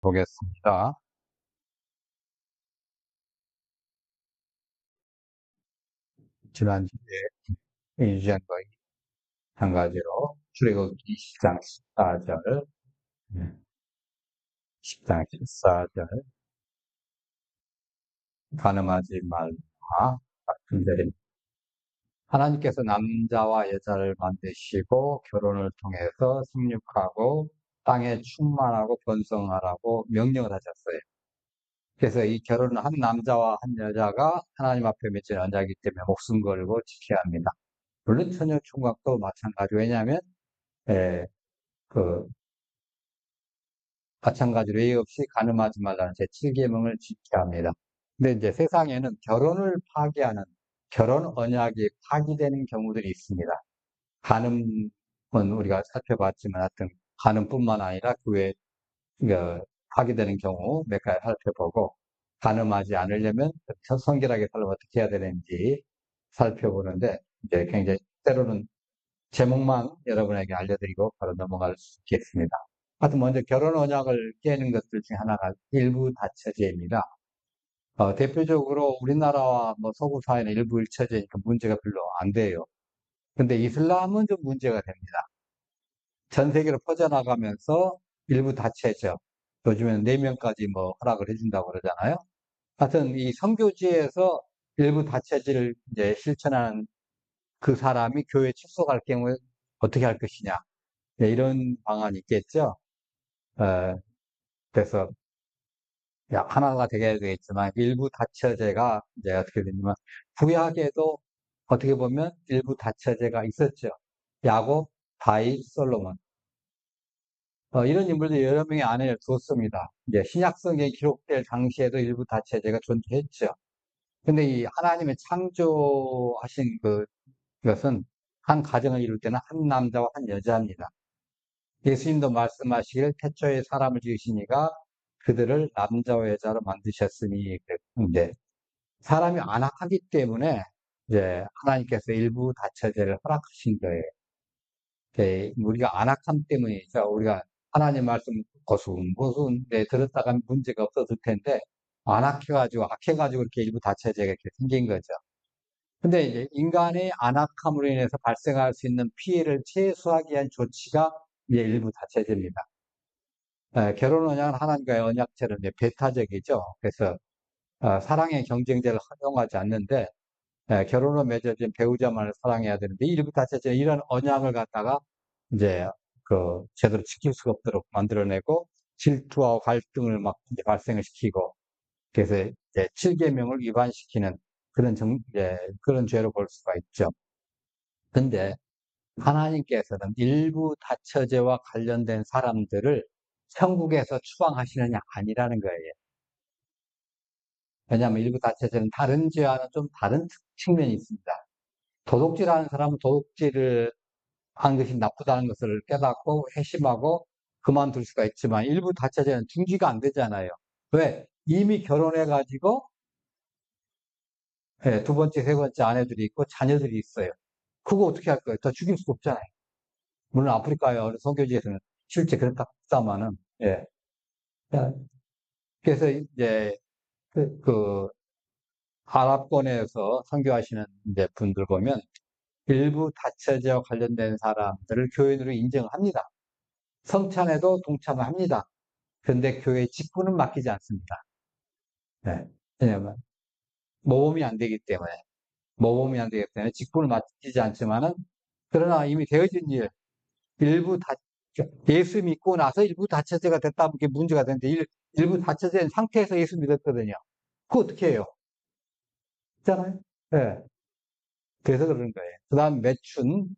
보겠습니다. 지난주에 유지한 거의 한 가지로 출애굽기 10장 14절, 10장 14절, 가늠하지 말라 같은 절입니다. 하나님께서 남자와 여자를 만드시고 결혼을 통해서 생육하고 땅에 충만하고 번성하라고 명령을 하셨어요. 그래서 이 결혼은 한 남자와 한 여자가 하나님 앞에 맺은 언약이기 때문에 목숨 걸고 지켜야 합니다. 물론 처녀 총각도 마찬가지. 왜냐하면 예, 그 마찬가지로 예의 없이 간음하지 말라는 제7계명을 지켜야 합니다. 근데 이제 세상에는 결혼을 파기하는 결혼 언약이 파기되는 경우들이 있습니다. 간음은 우리가 살펴봤지만 하여튼 간음뿐만 아니라 그 외에 파기되는 경우 몇 가지 살펴보고 간음하지 않으려면 성결하게 살려면 어떻게 해야 되는지 살펴보는데 이제 굉장히 때로는 제목만 여러분에게 알려드리고 바로 넘어갈 수 있겠습니다. 하여튼 먼저 결혼 언약을 깨는 것들 중에 하나가 일부 다처제입니다. 대표적으로 우리나라와 뭐 서구 사회는 일부 일처제니까 문제가 별로 안 돼요. 근데 이슬람은 좀 문제가 됩니다. 전 세계로 퍼져나가면서 일부 다처제, 요즘에는 4명까지 뭐 허락을 해준다고 그러잖아요. 하여튼 이 선교지에서 일부 다처제를 이제 실천하는 그 사람이 교회에 출석할 경우에 어떻게 할 것이냐. 네, 이런 방안이 있겠죠. 어, 그래서 하나가 되게 되겠지만 일부 다처제가 이제 어떻게 되냐면 구약에도 어떻게 보면 일부 다처제가 있었죠. 야곱, 다윗, 솔로몬 이런 인물들이 여러 명의 아내를 두었습니다. 이제 신약 성경에 기록될 당시에도 일부 다처제가 존재했죠. 근데 이 하나님의 창조하신 그것은 한 가정을 이룰 때는 한 남자와 한 여자입니다. 예수님도 말씀하시길 태초에 사람을 지으시니가 그들을 남자와 여자로 만드셨으니 그랬는데 사람이 안악하기 때문에 이제 하나님께서 일부 다처제를 허락하신 거예요. 우리가 안악함 때문이죠. 우리가 하나님 말씀 고순고순 들었다가 문제가 없었을 텐데 안악해가지고 악해가지고 이렇게 일부 다처제가 이렇게 생긴 거죠. 근데 이제 인간의 안악함으로 인해서 발생할 수 있는 피해를 최소화하기 위한 조치가 이제 일부 다처제입니다. 결혼 언약은 하나님과의 언약처럼 이제 배타적이죠. 그래서 사랑의 경쟁자를 허용하지 않는데 결혼으로 맺어진 배우자만을 사랑해야 되는데 일부 다처제는 이런 언약을 갖다가 이제 제대로 지킬 수가 없도록 만들어내고 질투와 갈등을 막 이제 발생을 시키고 그래서 이제 7계명을 위반시키는 그런 죄로 볼 수가 있죠. 근데 하나님께서는 일부 다처제와 관련된 사람들을 천국에서 추방하시느냐 아니라는 거예요. 왜냐하면 일부 다처제는 다른 죄와는 좀 다른 측면이 있습니다. 도둑질하는 사람은 도둑질을 한 것이 나쁘다는 것을 깨닫고 회심하고 그만둘 수가 있지만 일부 다처제는 중지가 안 되잖아요. 왜? 이미 결혼해가지고 두 번째, 세 번째 아내들이 있고 자녀들이 있어요. 그거 어떻게 할 거예요? 더 죽일 수 없잖아요. 물론 아프리카의 어느 선교지에서는 실제 그렇다 합니다만은 예. 그래서 이제 그 아랍권에서 선교하시는 이제 분들 보면 일부 다처제와 관련된 사람들을 교인으로 인정합니다. 성찬에도 동참을 합니다. 그런데 교회 직분은 맡기지 않습니다. 네. 왜냐면 모범이 안 되기 때문에 직분을 맡기지 않지만은 그러나 이미 되어진 일 일부 다 예수 믿고 나서 일부 다처제가 됐다면 그게 문제가 되는데 일부 다처제인 상태에서 예수 믿었거든요. 그거 어떻게 해요? 있잖아요. 네. 그래서 그러는 거예요. 그 다음 매춘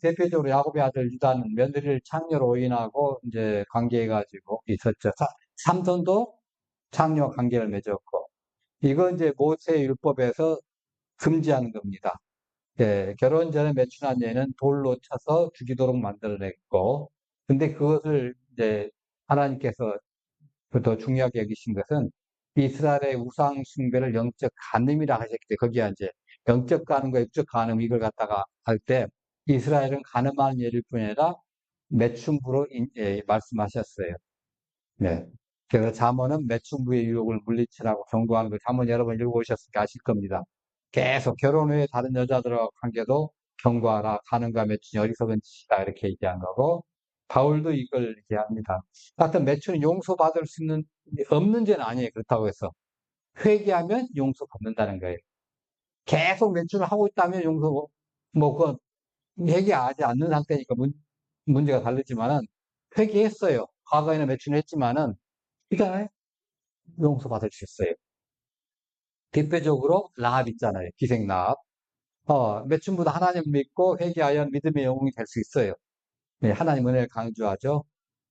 대표적으로 야곱의 아들 유다는 며느리를 창녀로 오인하고 이제 관계해가지고 있었죠. 삼손도 창녀와 관계를 맺었고, 이거 이제 모세 율법에서 금지하는 겁니다. 결혼 전에 매춘한 예는 돌로 쳐서 죽이도록 만들어냈고, 근데 그것을 이제 하나님께서 더 중요하게 여기신 것은 이스라엘의 우상 숭배를 영적 간음이라 하셨기 때문에 거기에 이제 영적 간음과 육적 간음 이걸 갖다가 할 때 이스라엘은 간음한 예를 뿐 아니라 매춘부로 말씀하셨어요. 네. 그래서 잠언은 매춘부의 유혹을 물리치라고 경고하는 거 잠언 여러 번 읽어보셨으니까 아실 겁니다. 계속 결혼 후에 다른 여자들과 관계도 경고하라. 가늠과 매춘이 어리석은 짓이다. 이렇게 얘기한 거고, 바울도 이걸 얘기합니다. 하여튼 매춘은 용서받을 수 있는, 없는 죄는 아니에요. 그렇다고 해서. 회개하면 용서받는다는 거예요. 계속 매춘을 하고 있다면 그건 회개하지 않는 상태니까 문제가 다르지만은, 회개했어요. 과거에는 매춘을 했지만은, 그러니까 용서받을 수 있어요. 대표적으로 라합 있잖아요. 기생 라합. 매춘부도 하나님 믿고 회개하여 믿음의 영웅이 될 수 있어요. 네, 하나님 은혜를 강조하죠.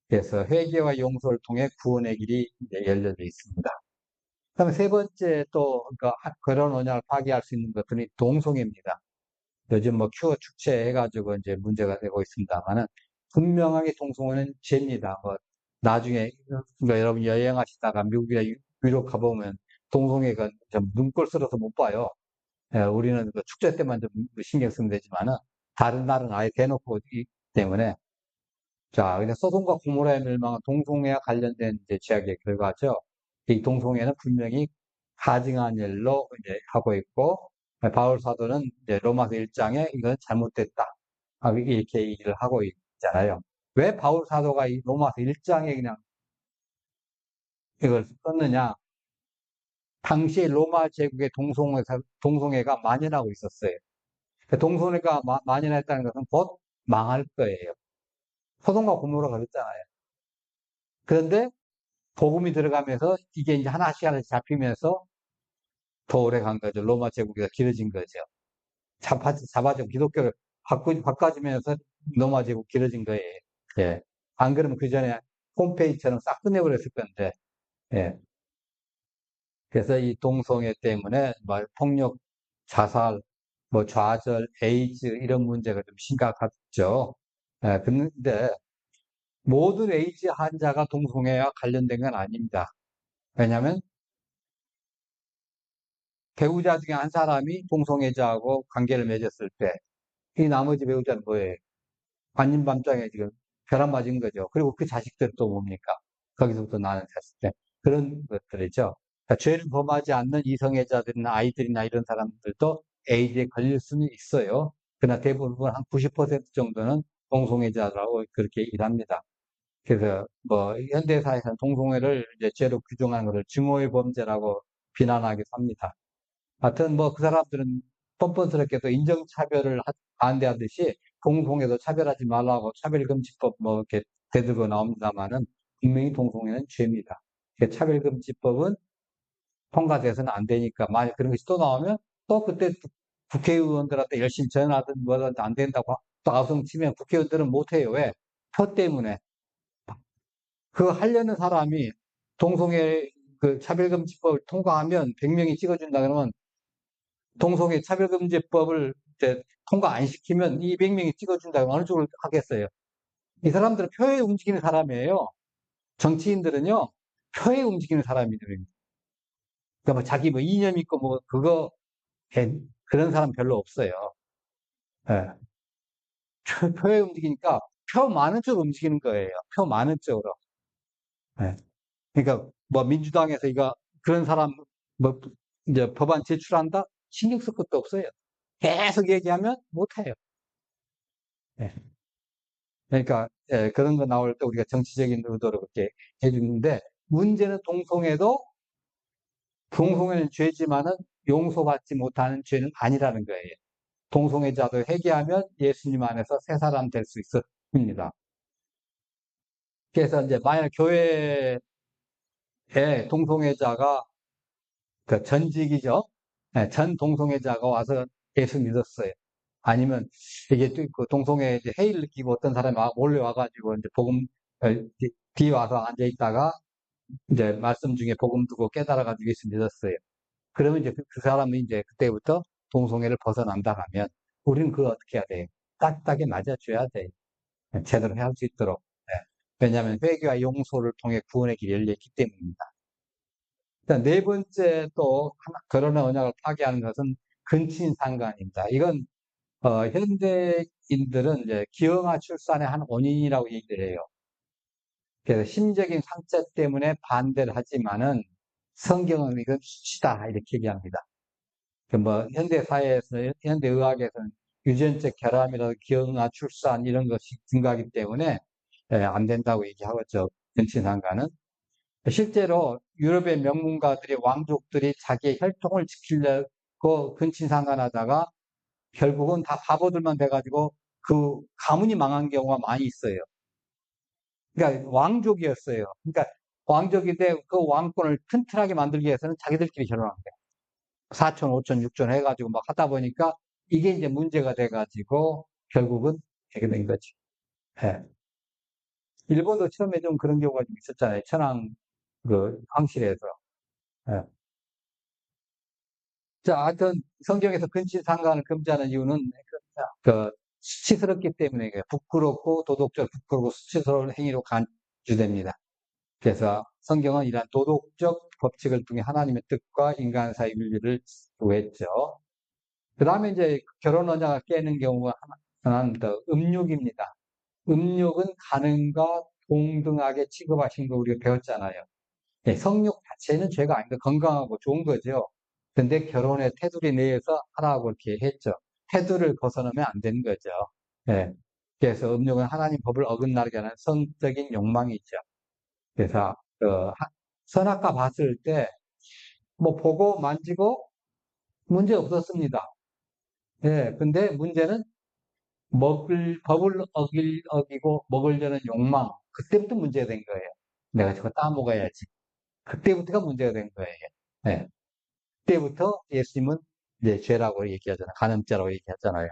그래서 회개와 용서를 통해 구원의 길이 이제 열려져 있습니다. 그다음에 세 번째 또 그런 언약을 파기할 수 있는 것들이 동성애입니다. 요즘 뭐 큐어 축제 해가지고 이제 문제가 되고 있습니다만은 분명하게 동성애는 죄입니다. 뭐 나중에 여러분 여행하시다가 미국이나 유럽 가보면 동성애가 좀 눈꼴 쓸어서 못 봐요. 예, 우리는 그 축제 때만 좀 신경 쓰면 되지만은 다른 나라는 아예 대놓고 있기 때문에 자, 근데 소돔과 고모라의 멸망은 동성애와 관련된 이제 제약의 결과죠. 이 동성애는 분명히 가증한 일로 이제 하고 있고, 바울 사도는 이제 로마서 1장에 이건 잘못됐다. 이렇게 얘기를 하고 있잖아요. 왜 바울 사도가 이 로마서 1장에 그냥 이걸 썼느냐? 당시 로마 제국의 동성애가 만연하고 있었어요. 동성애가 만연했다는 것은 곧 망할 거예요. 소돔과 고모라가 그랬잖아요. 그런데 복음이 들어가면서 이게 이제 하나씩 하나씩 잡히면서 더 오래 간 거죠. 로마 제국이 길어진 거죠. 잡아줘. 기독교를 바꿔주면서 로마 제국 길어진 거예요. 예. 안 그러면 그 전에 폼페이처럼 싹 끝내버렸을 건데, 예. 그래서 이 동성애 때문에 뭐 폭력, 자살, 뭐 좌절, 에이즈 이런 문제가 좀 심각하죠. 예. 근데 모든 에이즈 환자가 동성애와 관련된 건 아닙니다. 왜냐하면 배우자 중에 한 사람이 동성애자하고 관계를 맺었을 때, 이 나머지 배우자는 뭐예요? 반인밤장에 지금 벼락 맞은 거죠. 그리고 그 자식들은 또 뭡니까? 거기서부터 나는 자식들. 그런 것들이죠. 그러니까 죄를 범하지 않는 이성애자들이나 아이들이나 이런 사람들도 에이즈에 걸릴 수는 있어요. 그러나 대부분 한 90% 정도는 동성애자라고 그렇게 일합니다. 그래서 뭐 현대사에서는 동성애를 이제 죄로 규정하는 것을 증오의 범죄라고 비난하기도 합니다. 하여튼 뭐 그 사람들은 뻔뻔스럽게도 인정차별을 반대하듯이 동성애도 차별하지 말라고 차별금지법 뭐 이렇게 대들고 나옵니다만은 분명히 동성애는 죄입니다. 차별금지법은 통과돼서는 안 되니까 만약 그런 것이 또 나오면 또 그때 국회의원들한테 열심히 전화하든 뭐든 안 된다고 또 아우성치면 국회의원들은 못해요. 왜? 표 때문에. 그거 하려는 사람이 동성애 그 차별금지법을 통과하면 100명이 찍어준다 그러면 동성애 차별금지법을 이제 통과 안 시키면 200명이 찍어준다면 어느 쪽을 하겠어요? 이 사람들은 표에 움직이는 사람이에요. 정치인들은요, 표에 움직이는 사람들입니다. 그러니까 뭐 자기 뭐 이념 있고 뭐 그거 그런 사람 별로 없어요. 예. 표에 움직이니까 표 많은 쪽으로 움직이는 거예요. 표 많은 쪽으로. 예. 그러니까 뭐 민주당에서 이거 그런 사람 뭐 이제 법안 제출한다? 신경 쓸 것도 없어요. 계속 얘기하면 못해요. 예. 그러니까 그런 거 나올 때 우리가 정치적인 의도로 그렇게 해주는데 문제는 동성애는 죄지만은 용서받지 못하는 죄는 아니라는 거예요. 동성애자도 회개하면 예수님 안에서 새 사람 될 수 있습니다. 그래서 이제 만약 교회에 동성애자가 그 전직이죠. 전 동성애자가 와서 예수 믿었어요. 아니면 이게 또그 동성애 이제 해이를 느끼고 어떤 사람이 몰래 와가지고 이제 복음 뒤에 와서 앉아 있다가 이제 말씀 중에 복음 듣고 깨달아가지고 예수 믿었어요. 그러면 이제 그 사람은 이제 그때부터 동성애를 벗어난다 하면 우리는 그걸 어떻게 해야 돼요? 딱딱이 맞아줘야 돼요. 제대로 할 수 있도록. 네. 왜냐하면 회개와 용서를 통해 구원의 길이 열려있기 때문입니다. 일단 네 번째 또 결혼의 언약을 파괴하는 것은 근친 상간입니다. 이건 현대인들은 이제 기형아 출산의 한 원인이라고 얘기를 해요. 그래서 심적인 상처 때문에 반대를 하지만은 성경은 이건 수치다 이렇게 얘기합니다. 그 뭐 현대 사회에서 현대 의학에서는 유전적 결함이라도 기형아 출산 이런 것이 증가하기 때문에 안 된다고 얘기하겠죠. 근친상간은 실제로 유럽의 명문가들이 왕족들이 자기의 혈통을 지키려고 근친상간하다가 결국은 다 바보들만 돼가지고 그 가문이 망한 경우가 많이 있어요. 그러니까 왕족이었어요. 그러니까 왕족인데 그 왕권을 튼튼하게 만들기 위해서는 자기들끼리 결혼한 거예요. 4촌, 5촌, 6촌 해가지고 막 하다 보니까 이게 이제 문제가 돼가지고 결국은 되게 된 거지. 예. 일본도 처음에 좀 그런 경우가 좀 있었잖아요. 천황 그 황실에서. 예. 자, 하여튼 성경에서 근친상간을 금지하는 이유는 그 수치스럽기 때문에 부끄럽고 도덕적 부끄럽고 수치스러운 행위로 간주됩니다. 그래서 성경은 이러한 도덕적 법칙을 통해 하나님의 뜻과 인간 사이의 윤리를 구했죠. 그 다음에 이제 결혼 언약을 깨는 경우가 하나는 더 음욕입니다. 음욕은 간음과 동등하게 취급하신 거 우리가 배웠잖아요. 네, 성욕 자체는 죄가 아닌데 건강하고 좋은 거죠. 근데 결혼의 테두리 내에서 하라고 이렇게 했죠. 테두리를 벗어나면 안 되는 거죠. 예. 그래서 음욕은 하나님 법을 어긋나게 하는 성적인 욕망이죠. 그래서 선악과 봤을 때 뭐 보고 만지고 문제 없었습니다. 예. 근데 문제는 법을 어기고 먹으려는 욕망. 그때부터 문제가 된 거예요. 내가 저거 따먹어야지. 그때부터가 문제가 된 거예요. 예. 그때부터 예수님은 이제 죄라고 얘기하잖아요. 간음죄라고 얘기하잖아요.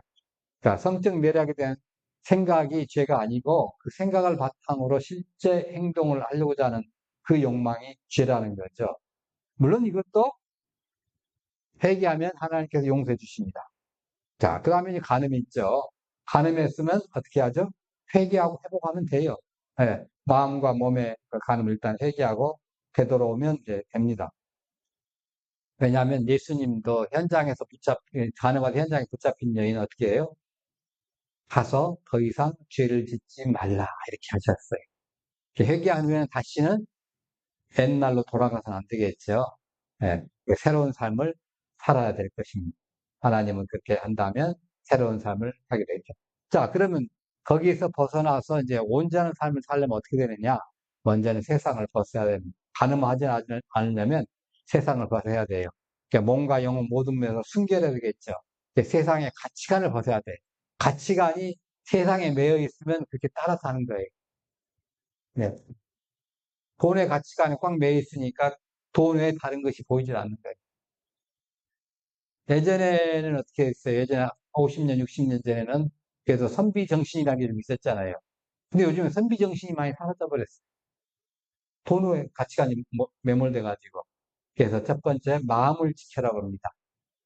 그러니까 성적 매력에 대한 생각이 죄가 아니고 그 생각을 바탕으로 실제 행동을 하려고자 하는 그 욕망이 죄라는 거죠. 물론 이것도 회개하면 하나님께서 용서해 주십니다. 자, 그 다음에 이제 간음이 있죠. 간음했으면 어떻게 하죠? 회개하고 회복하면 돼요. 예, 마음과 몸의 그 간음을 일단 회개하고 되돌아오면 이제 됩니다. 왜냐하면 예수님도 현장에서 간음하다 현장에 붙잡힌 여인은 어떻게 해요? 가서 더 이상 죄를 짓지 말라 이렇게 하셨어요. 회개하면 다시는 옛날로 돌아가서는 안 되겠죠. 예, 새로운 삶을 살아야 될 것입니다. 하나님은 그렇게 한다면 새로운 삶을 하게 되죠. 자, 그러면 거기에서 벗어나서 이제 온전한 삶을 살려면 어떻게 되느냐? 먼저는 세상을 벗어야 됩니다. 가늠하지 않으려면 세상을 벗어야 돼요. 그러니까 몸과 영혼 모든 면에서 순결해야 되겠죠. 세상의 가치관을 벗어야 돼. 가치관이 세상에 매여 있으면 그렇게 따라 사는 거예요. 네. 돈의 가치관에 꽉 매여 있으니까 돈 외에 다른 것이 보이질 않는 거예요. 예전에는 어떻게 했어요? 예전에 50년, 60년 전에는 그래도 선비정신이라는 게 좀 있었잖아요. 근데 요즘에 선비정신이 많이 사라져 버렸어요. 돈의 가치관이 매몰돼가지고. 그래서 첫 번째, 마음을 지켜라고 합니다.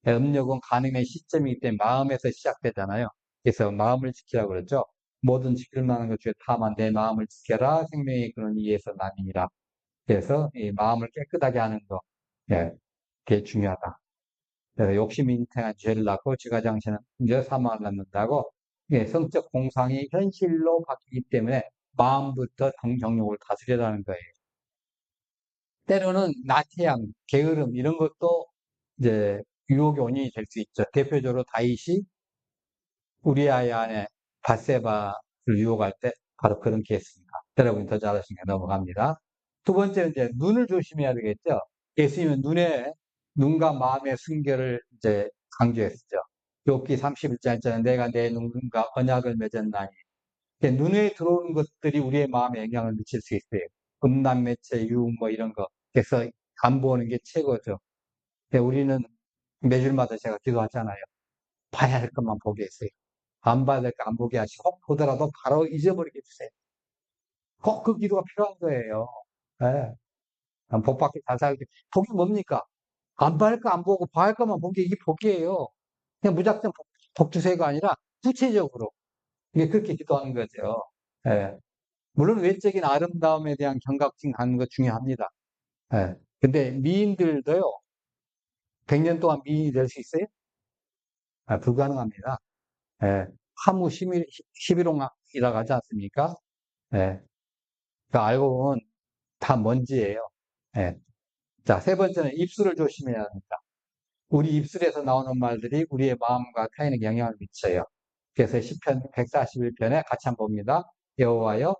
음력은 간음의 시점이기 때문에 마음에서 시작되잖아요. 그래서 마음을 지키라고 그러죠. 뭐든 지킬 만한 것 중에 다만 내 마음을 지켜라. 생명의 근원 이에서 남이니라. 그래서 이 마음을 깨끗하게 하는 거, 예, 그게 중요하다. 그래서 욕심이 잉태한 죄를 낳고 지가장치는 이제 사망을 낳는다고 예, 성적 공상이 현실로 바뀌기 때문에 마음부터 정욕을 다스리라는 거예요. 때로는 나태함, 게으름 이런 것도 이제 유혹의 원인이 될 수 있죠. 대표적으로 다윗이 우리아의 아내 바세바를 유혹할 때 바로 그런 케이스입니다. 여러분이 더 잘하시니까 넘어갑니다. 두 번째는 이제 눈을 조심해야 되겠죠. 예수님은 눈과 마음의 순결을 이제 강조했죠. 욥기 31장에는 내가 내 눈과 언약을 맺었나니. 눈에 들어오는 것들이 우리의 마음에 영향을 미칠 수 있어요. 음란 매체, 유흥 뭐 이런 거. 그래서 안 보는 게 최고죠. 우리는 매주마다 제가 기도하잖아요. 봐야 할 것만 보게 했어요. 안 봐야 될 거 안 보게 하시고, 혹 보더라도 바로 잊어버리게 해주세요. 꼭 그 기도가 필요한 거예요. 예. 복 받기 잘 살기. 복이 뭡니까? 안 봐야 할 거 안 보고 봐야 할 것만 본 게 이게 복이에요. 그냥 무작정 복 주세요가 아니라 구체적으로. 이게 그렇게 기도하는 거죠. 예. 물론 외적인 아름다움에 대한 경각심 갖는 거 중요합니다. 예. 근데 미인들도요, 100년 동안 미인이 될 수 있어요? 아, 불가능합니다. 예. 하무 11홍이라고 하지 않습니까? 예. 알고 보면 다 먼지예요. 예. 자, 세 번째는 입술을 조심해야 합니다. 우리 입술에서 나오는 말들이 우리의 마음과 타인에게 영향을 미쳐요. 그래서 시편 141편에 같이 한번 봅니다. 여호와여,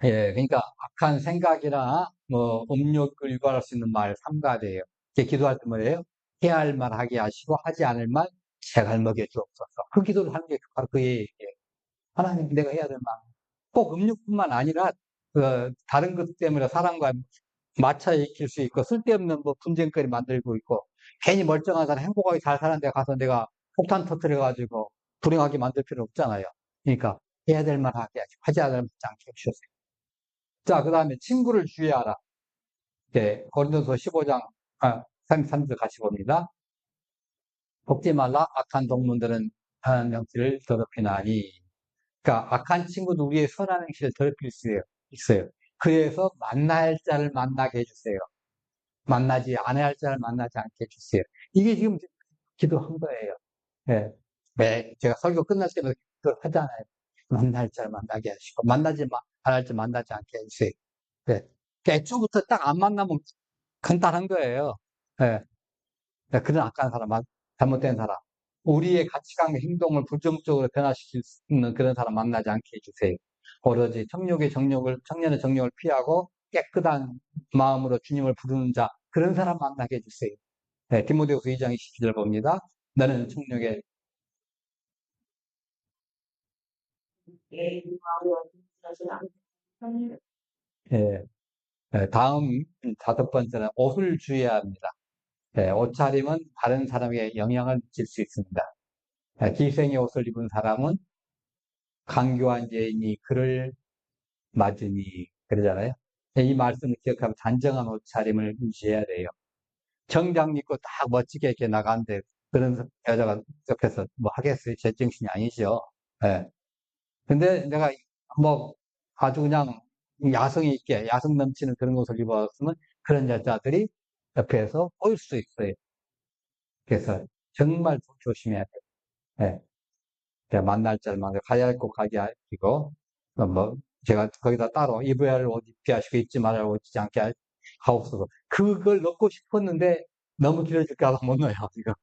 예, 그러니까 악한 생각이나 뭐 음욕을 유발할 수 있는 말 삼가대예요. 이제 기도할 때 뭐예요? 해야 할 말 하게 하시고 하지 않을 말 제갈 먹여 주옵소서. 그 기도를 하는 게 바로 그 얘기예요. 하나님, 내가 해야 될 말. 꼭 음욕뿐만 아니라 다른 것 때문에 사람과 마차 익힐 수 있고 쓸데없는 뭐 분쟁거리 만들고 있고 괜히 멀쩡한 사람 행복하게 잘 사는 데 가서 내가 폭탄 터뜨려 가지고 불행하게 만들 필요 없잖아요. 그러니까 해야 될 말 하게 하지 않을 않게 해주세요. 자, 그 다음에 친구를 주의하라. 예, 고린도서 15장 33절 같이 봅니다. 돕지 말라 악한 동문들은 하나님 명치를 더럽히나니. 그러니까 악한 친구도 우리의 선한 행실을 더럽힐 수 있어요. 그래서 만날 자를 만나게 해주세요. 만나지 않아야 할 자를 만나지 않게 해주세요. 이게 지금 기도한 거예요. 예. 제가 설교 끝날 때마다 기도 하잖아요. 만날 자를 만나게 하시고, 않을 자 만나지 않게 해주세요. 예. 애초부터 딱 안 만나면 간단한 거예요. 예. 그런 악한 사람, 잘못된 사람. 우리의 가치관과 행동을 부정적으로 변화시킬 수 있는 그런 사람 만나지 않게 해주세요. 오로지 청년의 정욕을 피하고 깨끗한 마음으로 주님을 부르는 자, 그런 사람 만나게 해주세요. 네, 디모데후서 2장 27절 봅니다. 너는 청력에, 예, 다음 다섯 번째는 옷을 주의해야 합니다. 옷차림은 다른 사람에게 영향을 미칠 수 있습니다. 기생의 옷을 입은 사람은 강교한 여인이 그를 맞으니 그러잖아요. 이 말씀을 기억하면 단정한 옷차림을 유지해야 돼요. 정장 입고 딱 멋지게 이렇게 나가는데 그런 여자가 옆에서 뭐 하겠어요? 제 정신이 아니죠. 예. 근데 내가 뭐 아주 그냥 야성이 있게 야성 넘치는 그런 옷을 입었으면 그런 여자들이 옆에서 보일 수 있어요. 그래서 정말 조심해야 돼요. 예. 제가 만날 자만 가야 할 곳 가게 하시고 뭐 제가 거기다 따로 입어야 할 옷 입게 하시고 입지 말아야 할 옷 입지 않게 하옵소서. 그걸 넣고 싶었는데 너무 길어질까 봐 못 넣어요 지금.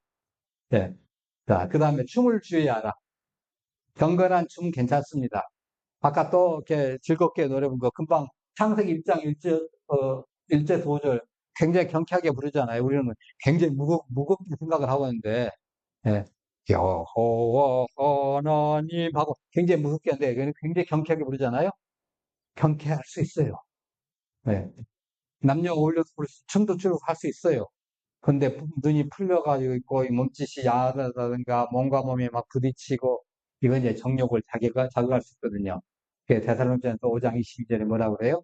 예. 자, 그 다음에 춤을 주의하라. 경건한 춤 괜찮습니다. 아까 또 이렇게 즐겁게 노래 부른 거 금방 창세기 1장 1제 5절 굉장히 경쾌하게 부르잖아요. 우리는 굉장히 무겁게 생각을 하고 있는데, 예. 여호와 하나님 하고 굉장히 무섭게 하는데 굉장히 경쾌하게 부르잖아요. 경쾌할 수 있어요. 예. 남녀 어울려서 춤도 추고 할 수 있어요. 근데 눈이 풀려가지고 있고 이 몸짓이 야하다든가 몸과 몸이 막 부딪히고 이건 이제 정욕을 자극할 수 있거든요. 데살로니가서 5장 22절에 뭐라고 그래요?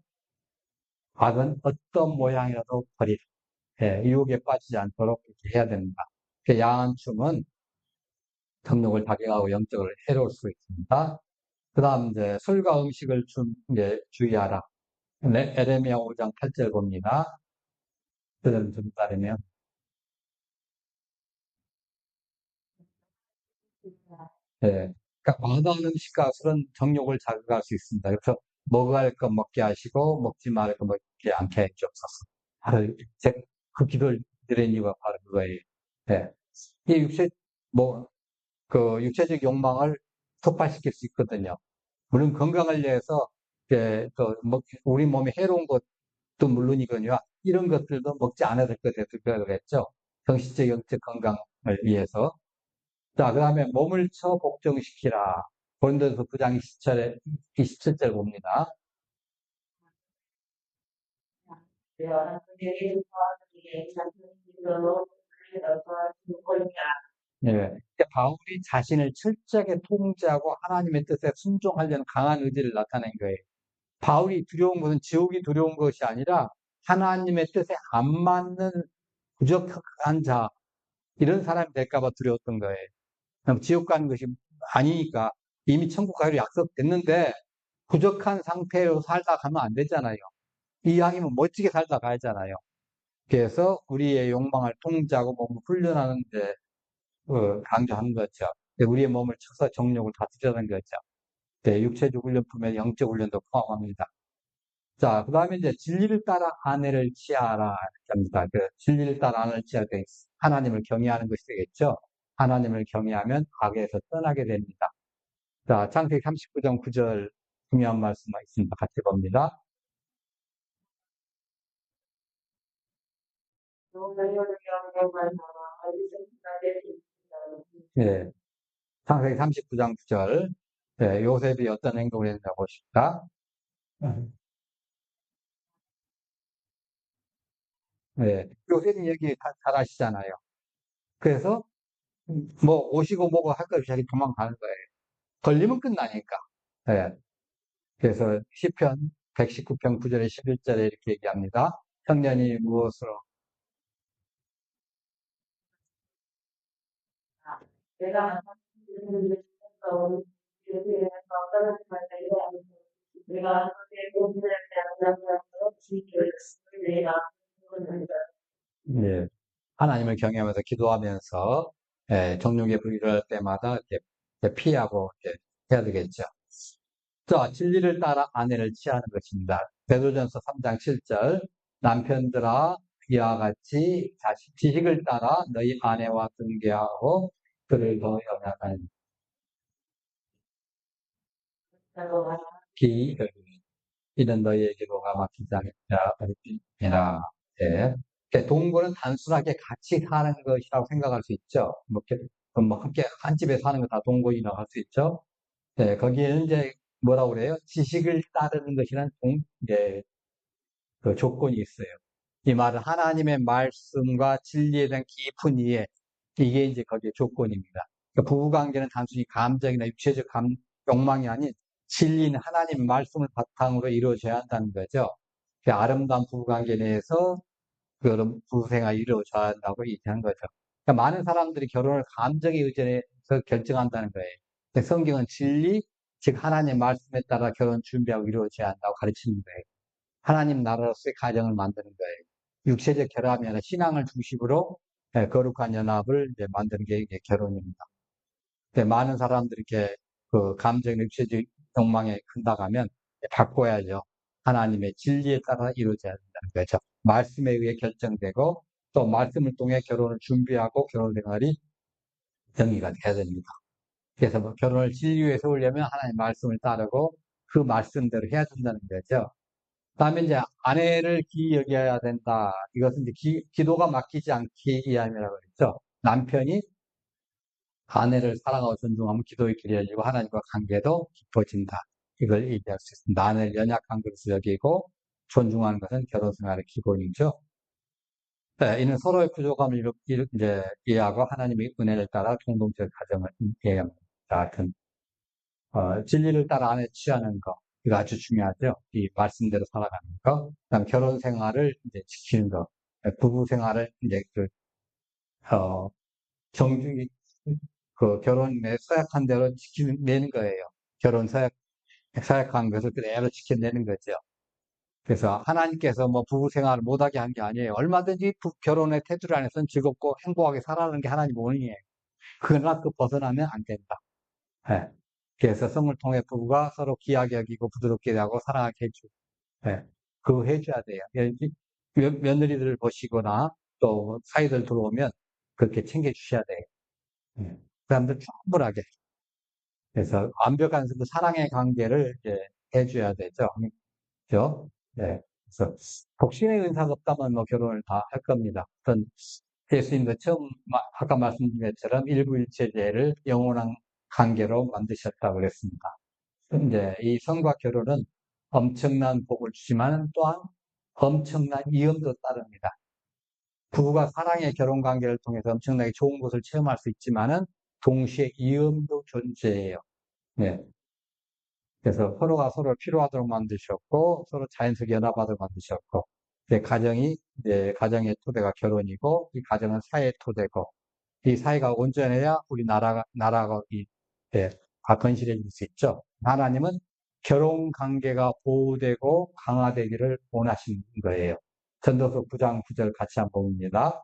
악은 어떤 모양이라도 버리라. 유혹에 빠지지 않도록 이렇게 해야 됩니다. 야한 춤은 정욕을 자극하고 영적을 해로울 수 있습니다. 그 다음 이제 술과 음식을 이제 주의하라. 네, 에레미야 5장 8절 봅니다. 그들 좀 따르면 예. 그러니까 과다한 음식과 술은 정욕을 자극할 수 있습니다. 그래서 먹어야 할 것 먹게 하시고 먹지 말을 것 먹지 않게 해주옵소서. 바로 그 기도를 드린 이유가 바로 그거예요. 예. 이 뭐, 육체적 욕망을 폭발시킬 수 있거든요. 물론 건강을 위해서, 우리 몸에 해로운 것도 물론이거니와 이런 것들도 먹지 않아야 될 것 같아요. 그랬죠. 정신적, 영적 건강을 위해서. 자, 그 다음에 몸을 쳐 복종시키라. 고린도서 9장 27절 봅니다. 예. 바울이 자신을 철저하게 통제하고 하나님의 뜻에 순종하려는 강한 의지를 나타낸 거예요. 바울이 두려운 것은 지옥이 두려운 것이 아니라 하나님의 뜻에 안 맞는 부족한 자, 이런 사람이 될까봐 두려웠던 거예요. 그럼 지옥 가는 것이 아니니까 이미 천국 가기로 약속됐는데 부족한 상태로 살다 가면 안 되잖아요. 이왕이면 멋지게 살다 가야잖아요. 그래서 우리의 욕망을 통제하고 몸을 훈련하는데 강조하는 거죠. 우리의 몸을 쳐서 정욕을 다스리는 거죠. 네, 육체적 훈련품에 영적 훈련도 포함합니다. 자, 그 다음에 이제 진리를 따라 아내를 취하라. 이렇게 합니다. 그 진리를 따라 아내를 취할 때 하나님을 경외하는 것이 되겠죠. 하나님을 경외하면 악에서 떠나게 됩니다. 자, 창세기 39장 9절 중요한 말씀 있습니다. 같이 봅니다. 예, 창세기 39장 9절. 예, 요셉이 어떤 행동을 했냐고 보십시다. 예, 요셉이 얘기 잘 아시잖아요. 그래서 뭐 오시고 뭐고 할 것 없이 자기 도망가는 거예요. 걸리면 끝나니까. 예, 그래서 시편 119편 9절에 11절에 이렇게 얘기합니다. 청년이 무엇으로 내가 내가 예, 하나님을 경외하면서 기도하면서 예, 정욕의 불의를 할 때마다 이렇게 피하고 이렇게 해야 되겠죠. 자, 진리를 따라 아내를 취하는 것입니다. 베드로전서 3장 7절 남편들아 이와 같이 지식을 따라 너희 아내와 등계하고 그를 더 연약한 기 이는 너희에게로 막히지 않으리라. 예. 동거는 단순하게 같이 사는 것이라고 생각할 수 있죠. 뭐 함께 한 집에 사는 거 다 동거이라고 할 수 있죠. 예, 거기에는 이제 뭐라고 그래요? 지식을 따르는 것이란 예, 그 조건이 있어요. 이 말은 하나님의 말씀과 진리에 대한 깊은 이해, 이게 이제 거기에 조건입니다. 그러니까 부부관계는 단순히 감정이나 육체적 욕망이 아닌 진리는 하나님 말씀을 바탕으로 이루어져야 한다는 거죠. 그 아름다운 부부관계 내에서 그런 부부생활이 이루어져야 한다고 얘기한 거죠. 그러니까 많은 사람들이 결혼을 감정에 의존해서 결정한다는 거예요. 근데 성경은 진리, 즉 하나님 말씀에 따라 결혼 준비하고 이루어져야 한다고 가르치는 거예요. 하나님 나라로서의 가정을 만드는 거예요. 육체적 결합이 아니라 신앙을 중심으로 거룩한 연합을 이제 만드는 게 이게 결혼입니다. 근데 많은 사람들이 이렇게 그 감정, 육체적 욕망에 큰다가면 바꿔야죠. 하나님의 진리에 따라 이루어져야 된다는 거죠. 말씀에 의해 결정되고 또 말씀을 통해 결혼을 준비하고 결혼 생활이 정의가 돼야 됩니다. 그래서 뭐 결혼을 진리에 세우려면 하나님 말씀을 따르고 그 말씀대로 해야 된다는 거죠. 다음에 이제 아내를 귀히 여겨야 된다. 이것은 이제 기도가 막히지 않기 위함이라고 그랬죠. 남편이 아내를 사랑하고 존중하면 기도의 길이 열리고 하나님과 관계도 깊어진다. 이걸 얘기할 수 있습니다. 아내를 연약한 것으로 여기고 존중하는 것은 결혼 생활의 기본이죠. 네, 이는 서로의 부족함을 이제 이해하고 하나님의 은혜를 따라 공동체 가정을 이해합니다. 하여튼 진리를 따라 아내 취하는 거 이거 아주 중요하죠. 이 말씀대로 살아가는 거. 그다음 결혼 생활을 이제 지키는 거, 부부 생활을 이제 어, 정중히 그 결혼에 서약한 대로 지키내는 거예요. 결혼 서약한 것을 그대로 지켜내는 거죠. 그래서 하나님께서 뭐 부부 생활을 못하게 한 게 아니에요. 얼마든지 결혼의 테두리 안에서는 즐겁고 행복하게 살아가는 게 하나님 원이에요. 그러나 그 벗어나면 안 된다. 예. 그래서 성을 통해 부부가 서로 귀하게 여기고 부드럽게 하고 사랑하게 해주고, 예. 그거 해줘야 돼요. 며느리들을 보시거나 또 사이들 들어오면 그렇게 챙겨주셔야 돼요. 예. 그 사람들 충분하게. 그래서 완벽한 그 사랑의 관계를 이제 해줘야 되죠. 그죠? 네. 그래서 독신의 은사가 없다면 뭐 결혼을 다 할 겁니다. 어떤 예수님도 처음 아까 말씀드린 것처럼 일부일체제를 영원한 관계로 만드셨다고 그랬습니다. 근데 이 성과 결혼은 엄청난 복을 주지만 또한 엄청난 위험도 따릅니다. 부부가 사랑의 결혼 관계를 통해서 엄청나게 좋은 것을 체험할 수 있지만은 동시에 위험도 존재해요. 네. 그래서 서로가 서로를 필요하도록 만드셨고, 서로 자연스럽게 연합하도록 만드셨고, 이제 이제 가정의 토대가 결혼이고, 이 가정은 사회의 토대고, 이 사회가 온전해야 우리 나라가 예, 다 건실해질 수 있죠. 하나님은 결혼 관계가 보호되고 강화되기를 원하시는 거예요. 전도서 9장 9절 같이 한번 봅니다.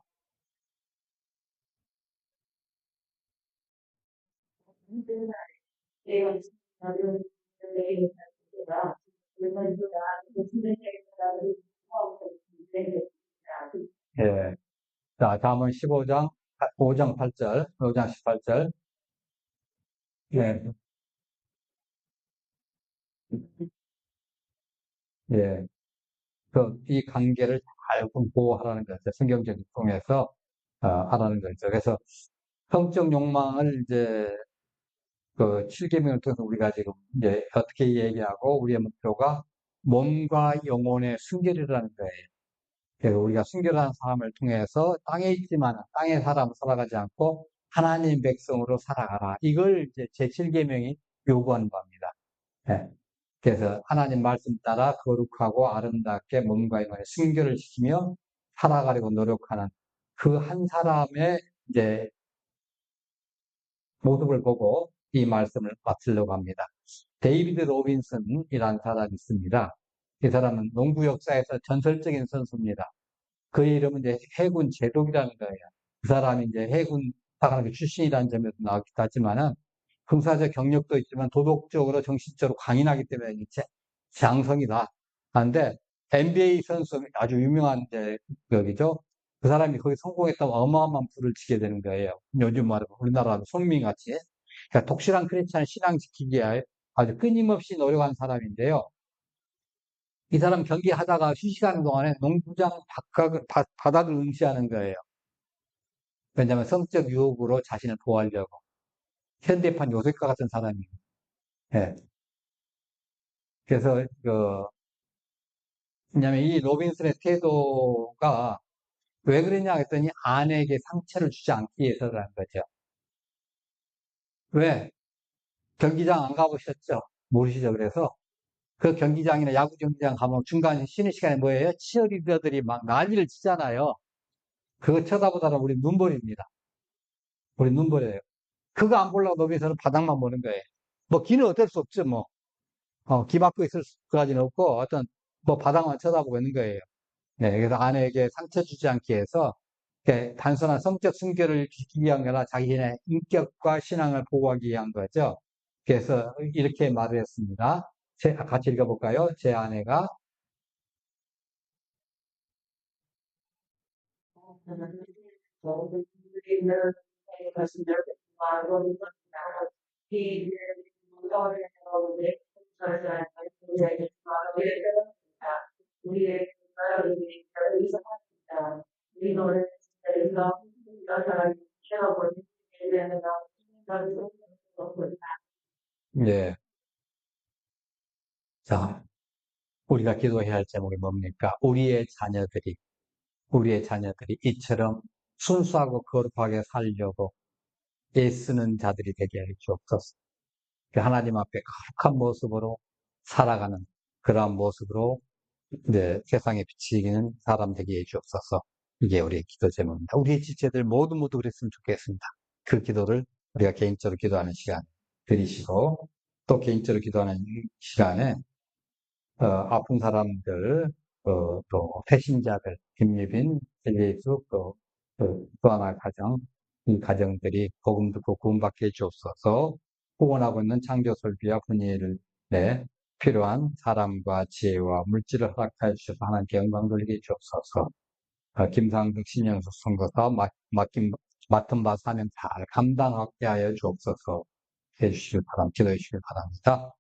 예. 자, 다음은 15장, 5장 8절, 5장 18절. 예, 예. 이 관계를 잘 보호하라는 거죠. 성경적인 통해서, 하라는 거죠. 그래서 성적 욕망을 이제 그 7계명을 통해서 우리가 지금 이제 어떻게 얘기하고 우리의 목표가 몸과 영혼의 순결이라는 거예요. 그래서 우리가 순결한 삶을 통해서 땅에 있지만 땅의 사람 살아가지 않고 하나님 백성으로 살아가라. 이걸 이제 제7계명이 요구하는 바입니다. 예. 그래서 하나님 말씀 따라 거룩하고 아름답게 몸과 영혼의 순결을 지키며 살아가려고 노력하는 그 한 사람의 이제 모습을 보고 이 말씀을 마치려고 합니다. 데이비드 로빈슨이라는 사람이 있습니다. 이 사람은 농구 역사에서 전설적인 선수입니다. 그의 이름은 이제 해군 제독이라는 거예요. 그 사람이 이제 해군 사관학교 출신이라는 점에서 나왔기도 하지만은 군사적 경력도 있지만 도덕적으로 정신적으로 강인하기 때문에 이제 장성이다. 그런데 NBA 선수 아주 유명한 이제 여기죠. 그 사람이 거기 성공했다면 어마어마한 부를 지게 되는 거예요. 요즘 말로 우리나라 손민 같이. 그러니까 독실한 크리스찬 신앙 지키기에 아주 끊임없이 노력한 사람인데요. 이 사람 경기하다가 휴식하는 동안에 농구장 바닥을 응시하는 거예요. 왜냐하면 성적 유혹으로 자신을 보호하려고. 현대판 요셉과 같은 사람이에요. 예. 그래서, 왜냐면 이 로빈슨의 태도가 왜 그러냐 했더니 아내에게 상처를 주지 않기 위해서라는 거죠. 왜? 경기장 안 가보셨죠? 모르시죠? 그래서 그 경기장이나 야구 경기장 가면 중간 쉬는 시간에 뭐예요? 치어리더들이 막 난리를 치잖아요. 그거 쳐다보다가 우리 눈버립니다. 우리 눈버려요. 그거 안 보려고 노비에서는 바닥만 보는 거예요. 뭐, 기는 어쩔 수 없죠, 뭐. 기 막고 있을 수까지는 없고, 어떤, 뭐, 바닥만 쳐다보고 있는 거예요. 네, 그래서 아내에게 상처 주지 않기 위해서, 단순한 성적 순결을 지키기 위한 거라 자기의 인격과 신앙을 보호하기 위한 거죠. 그래서 이렇게 말을 했습니다. 같이 읽어볼까요? 제 아내가, 예, 자, 우리가 기도해야 할 제목이 뭡니까? 우리의 자녀들이 이처럼 순수하고 거룩하게 살려고 애쓰는 자들이 되게 해 주옵소서. 하나님 앞에 거룩한 모습으로 살아가는 그러한 모습으로 이제 세상에 비치기는 사람 되게 해 주옵소서. 이게 우리의 기도 제목입니다. 우리의 지체들 모두 그랬으면 좋겠습니다. 그 기도를 우리가 개인적으로 기도하는 시간 들이시고 또 개인적으로 기도하는 시간에 아픈 사람들, 또 배신자들, 김예빈, 셀리수, 또 하나 가정, 이 가정들이 복음 듣고 구원받게 해주옵소서. 후원하고 있는 창조설비와 분야를 내 필요한 사람과 지혜와 물질을 허락하여 주셔서 하나님께 영광 돌리게 해주옵소서. 김상득 신영수 선거사 맡은 바 사명 잘 감당하게 하여 주옵소서. 해주시길 바랍니다. 기도해 주시길 바랍니다.